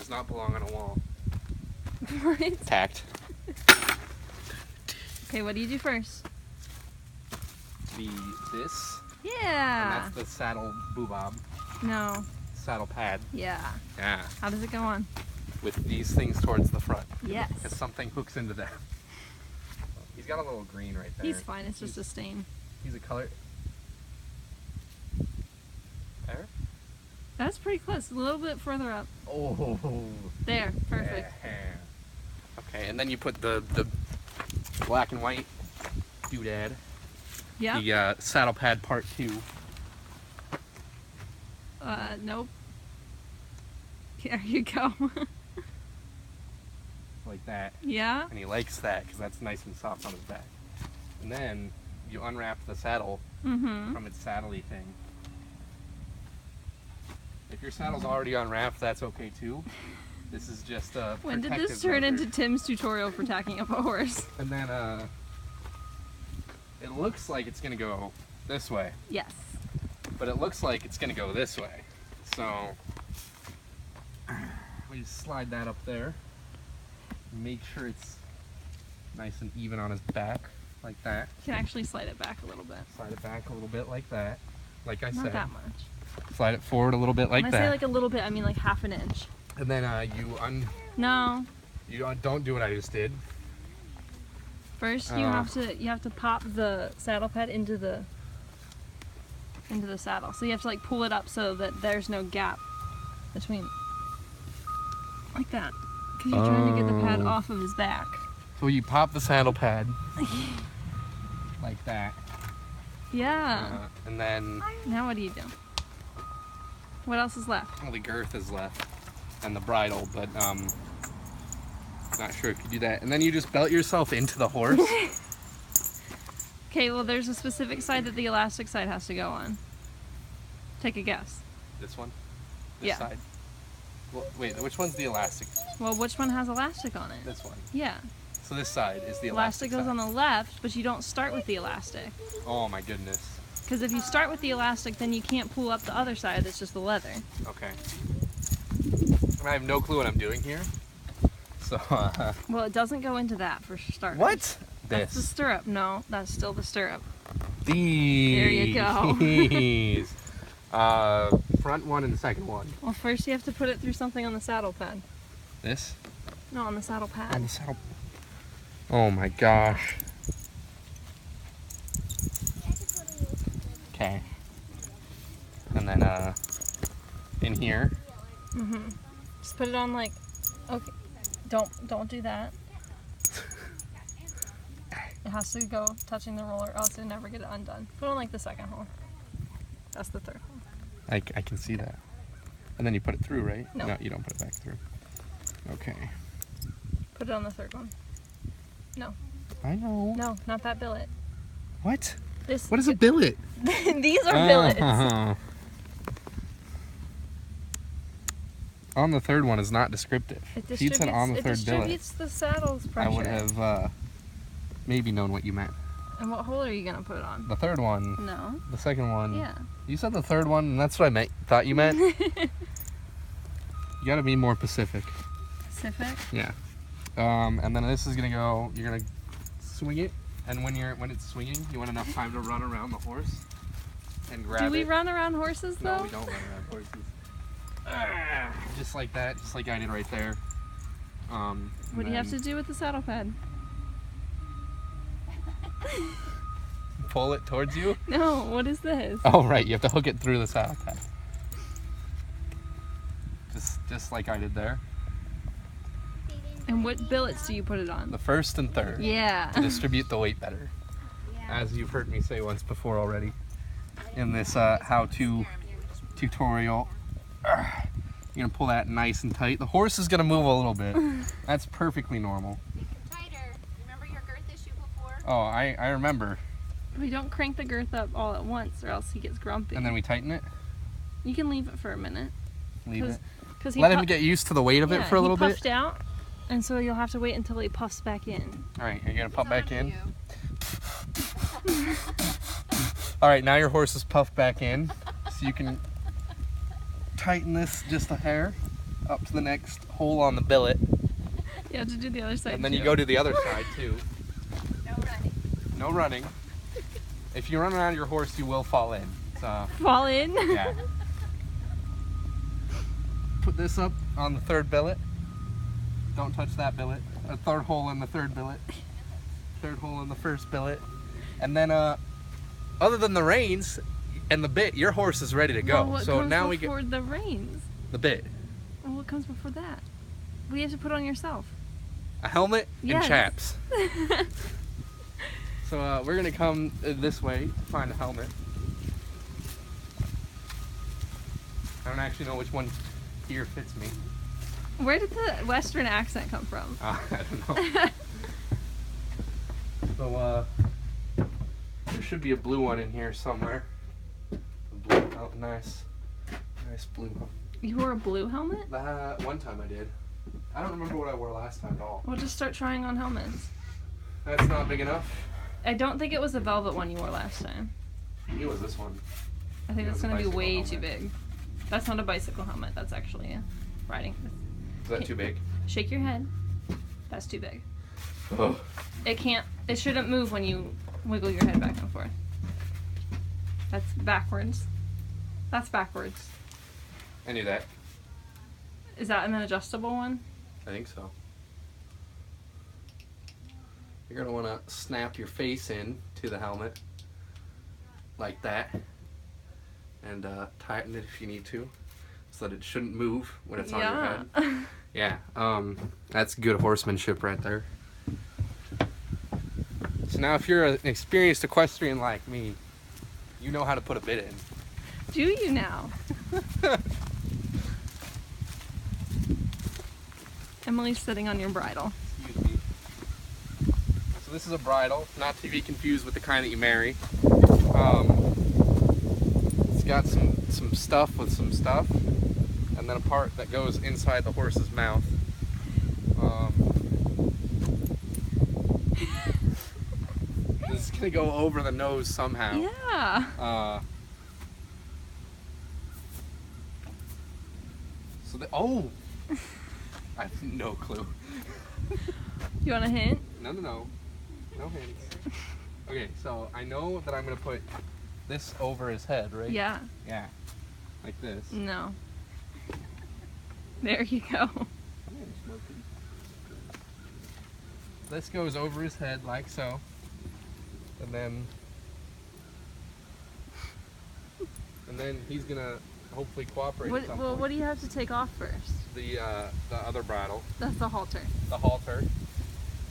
does not belong on a wall. What? Tacked. Okay, what do you do first? This. Yeah. And that's the saddle boobob. No. Saddle pad. Yeah. Yeah. How does it go on? With these things towards the front. Yes. Because something hooks into them. He's got a little green right there. He's fine. It's just a stain. He's a color. There? That's pretty close. A little bit further up. Oh. There. Perfect. Yeah. Okay, and then you put the black and white doodad. Yeah. The saddle pad part 2. Nope. There you go. Like that. Yeah. And he likes that because that's nice and soft on his back. And then you unwrap the saddle from its saddly thing. If your saddle's already unwrapped, that's okay too. This is just a When did protective this turn measure. into Tim's tutorial for tacking up a horse? And then it looks like it's gonna go this way, Yes. but it looks like it's gonna go this way. So we just slide that up there. Make sure it's nice and even on his back, like that. You can actually slide it back a little bit. Slide it back a little bit like that. Like I Not said. that much. Slide it forward a little bit like When that. I say like a little bit, I mean like half an inch. And then No. don't do what I just did. First, you have to pop the saddle pad into the saddle. So you have to like pull it up so that there's no gap between, like that, because you're trying to get the pad off of his back. So you pop the saddle pad like that. Yeah. And then Now what do you do? What else is left? well, the girth is left and the bridle, but not sure if you do that. And then you just belt yourself into the horse. Okay, well there's a specific side that the elastic side has to go on. Take a guess. This one? This Yeah. side? Well, wait, which one's the elastic? Well, which one has elastic on it? This one. Yeah. So this side is the Elastic elastic goes side. on the left, but you don't start with the elastic. Oh my goodness. Because if you start with the elastic, then you can't pull up the other side that's just the leather. Okay. I have no clue what I'm doing here. So, Well, it doesn't go into that for starters. what? That's the This. stirrup. No, that's still the stirrup. These. There you go. These. Front one and the second one. Well, first you have to put it through something on the saddle pad. This? No, on the saddle On pad. the saddle. Oh my gosh. Okay. And then in here. Just put it on like, okay, don't do that. It has to go touching the roller, or else you'll never get it undone. Put on like the second hole. That's the third hole. I can see that. And then you put it through, right? No. No, you don't put it back through. Okay. Put it on the third one. No, I know. no, not that billet. What? This. What is a billet? These are billets. On the third one is not descriptive. It She said on the third billet. distributes the saddle's I pressure. would have maybe known what you meant. And what hole are you gonna put it on? The third one. No. The second one. Yeah. You said the third one, and that's what I thought you meant. You gotta be more specific. Pacific. Yeah. And then this is gonna go. You're gonna swing it, and when it's swinging, you want enough time to run around the horse and grab it. Do we run around horses though? No, we don't run around horses. Just like that, just like I did right there. What do you have to do with the saddle pad? Pull it towards you? No, what is this? Oh, right, you have to hook it through the saddle pad. Just like I did there. And what billets do you put it on? The first and third. Yeah. To distribute the weight better. As you've heard me say once before already in this how-to tutorial. You're gonna pull that nice and tight. The horse is gonna move a little bit. That's perfectly normal. Tighter. Remember your girth issue before? Oh, I remember. We don't crank the girth up all at once or else he gets grumpy. And then we tighten it. You can leave it for a minute. Leave it. Cause he Let him get used to the weight of it for a little he bit. puffed out, and so you'll have to wait until he puffs back in. All right, you're gonna pop back in. You. All right, now your horse is puffed back in, so you can tighten this just a hair. up to the next hole on the billet, You have to do the other side and then too. you go to the other side too. No running. No running. If you run around your horse, you will fall in. So, Fall in. yeah. Put this up on the third billet. Don't touch that billet. A third hole in the third billet. Third hole in the first billet. And then, other than the reins and the bit, your horse is ready to go. Well, what So comes now we get before the reins? the bit. Well, what comes before that? What do you have to put on yourself? A helmet and Yes. chaps. So we're gonna come this way to find a helmet. I don't actually know which one here fits me. Where did the Western accent come from? I don't know. So there should be a blue one in here somewhere. A blue, oh, nice blue one. You wore a blue helmet? One time I did. I don't remember what I wore last time at all. We'll just start trying on helmets. That's not big enough. I don't think it was the velvet one you wore last time. It was this one. I think Yeah, that's the gonna be bicycle way helmet. too big. That's not a bicycle helmet. That's actually a riding. Is that too big? Shake your head. That's too big. Oh. It can't. It shouldn't move when you wiggle your head back and forth. That's backwards. That's backwards. I knew that. Is that an adjustable one? I think so. You're gonna want to snap your face in to the helmet like that, and tighten it if you need to, so that it shouldn't move when it's on your head. Yeah. That's good horsemanship right there. So now, if you're an experienced equestrian like me, you know how to put a bit in. Do you now? Emily's sitting on your bridle. Excuse me. So this is a bridle, not to be confused with the kind that you marry. It's got some stuff with some stuff, and then a part that goes inside the horse's mouth. This is gonna go over the nose somehow. Yeah. Oh! I have no clue. You want a hint? No hints. Okay, so I know that I'm gonna put this over his head, right? Yeah. Yeah, like this. No. There you go. This goes over his head like so, and then he's gonna hopefully cooperate. at some Well, point. what do you have to take off first? The other brattle, That's the halter. the halter.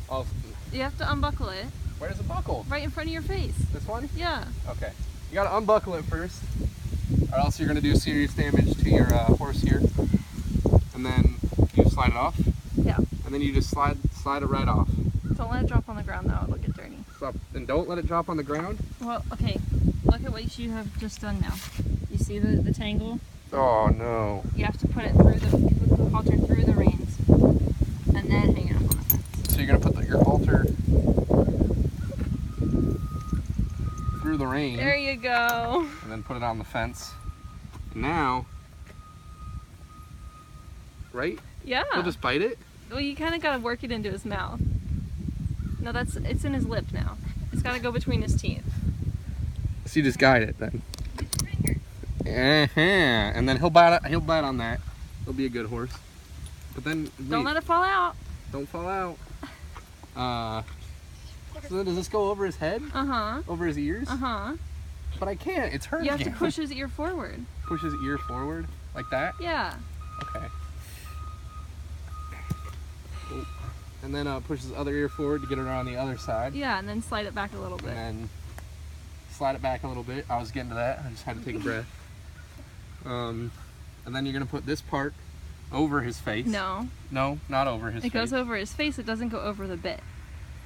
Oh, You have to unbuckle it where's the buckle? right in front of your face. This one? Yeah. Okay. You gotta unbuckle it first, or else you're gonna do serious damage to your horse here. And then you slide it off. Yeah. And then you just slide it right off. Don't let it drop on the ground though, it'll get dirty. Stop. And don't let it drop on the ground. Well, okay. Look at what you have just done now. You see the tangle? Oh no. You have to put it through put the halter through the reins and then hang it up on the fence. So you're gonna put your halter through the rein. There you go. And then put it on the fence. Now, right? Yeah. He'll just bite it. Well, you kind of got to work it into his mouth. No, it's in his lip now. It's got to go between his teeth. So you just guide it then. And then he'll bite on that. He'll be a good horse. But then Don't let it fall out. don't fall out. So does this go over his head? Uh-huh. Over his ears? Uh-huh. But I can't. It's hurting. You have to push his ear forward. Push his ear forward like that. Yeah. Okay. Oh. And then push his other ear forward to get it around the other side. Yeah, and then slide it back a little bit. And then slide it back a little bit. I was getting to that. I just had to take a breath. And then you're gonna put this part over his face. No. No, not over his face. It goes over his face. It doesn't go over the bit.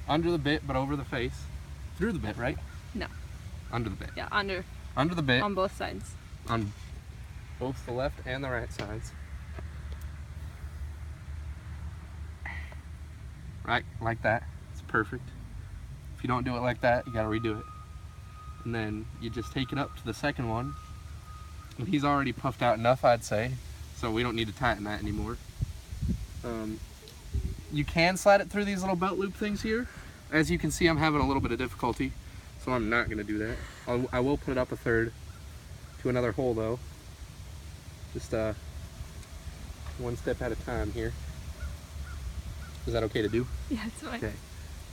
Under the bit, but over the face. Through the bit, right? No. Under the bit. Yeah, under. Under the bit. On both sides. On both the left and the right sides. Right, like that. It's perfect. If you don't do it like that, you gotta redo it. And then you just take it up to the second one. And he's already puffed out enough, I'd say. so we don't need to tighten that anymore. You can slide it through these little belt loop things here. As you can see, I'm having a little bit of difficulty, so I'm not going to do that. I will put it up a third to another hole though. Just one step at a time here. Is that okay to do? Yeah, it's fine. Okay.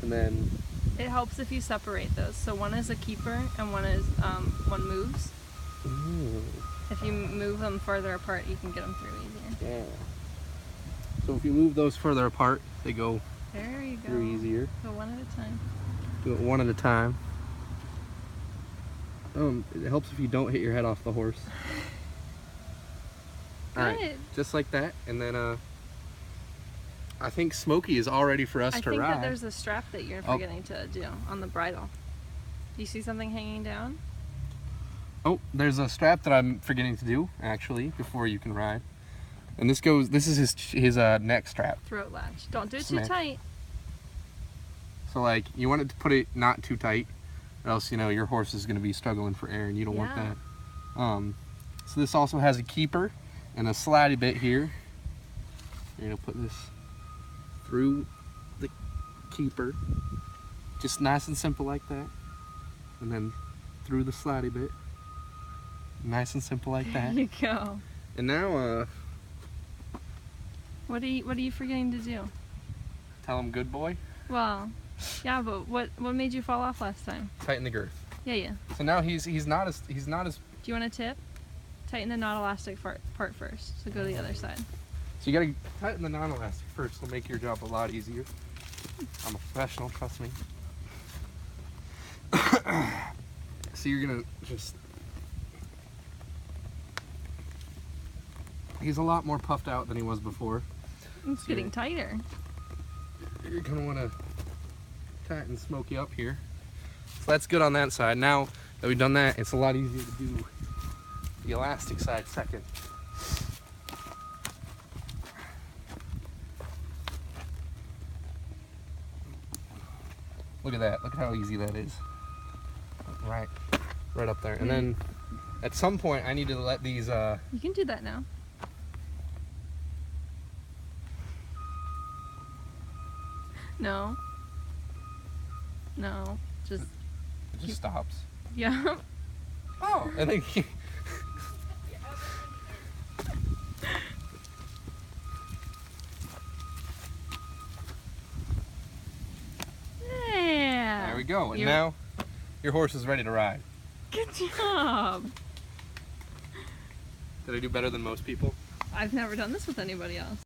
And then It helps if you separate those. So one is a keeper and one is one moves. ooh, If you move them further apart, you can get them through easier. yeah. So if you move those further apart, they go There you go. through easier. Go one at a time. Do it one at a time. It helps if you don't hit your head off the horse. Alright, Good. just like that, and then I think Smokey is all ready for us I to think ride. that there's a strap that you're Oh. forgetting to do on the bridle. Do you see something hanging down? Oh, there's a strap that I'm forgetting to do actually before you can ride. And this is his neck strap. Throat latch. Don't do it Smack. too tight. So like you want it to put it not too tight, or else your horse is going to be struggling for air, and you don't want Yeah. that. So this also has a keeper and a slidey bit here. You're gonna put this through the keeper, just nice and simple like that, and then through the slidey bit, nice and simple like There that. you go. And now What are you forgetting to do? tell him good boy, Well, yeah, but what made you fall off last time? tighten the girth. Yeah. So now he's not as Do you want a tip? Tighten the non-elastic part first. So go to the other side. so you gotta tighten the non-elastic first. It'll make your job a lot easier. I'm a professional, trust me. So you're gonna just, he's a lot more puffed out than he was before. It's getting tighter. You're gonna wanna tighten Smokey up here. So that's good on that side. Now that we've done that, it's a lot easier to do the elastic side second. Look at that. Look at how easy that is. Right up there. And then at some point I need to let these You can do that now. No. Just it just stops. yeah. Oh, I think Yeah. there we go. And You're- now your horse is ready to ride. Good job. Did I do better than most people? I've never done this with anybody else.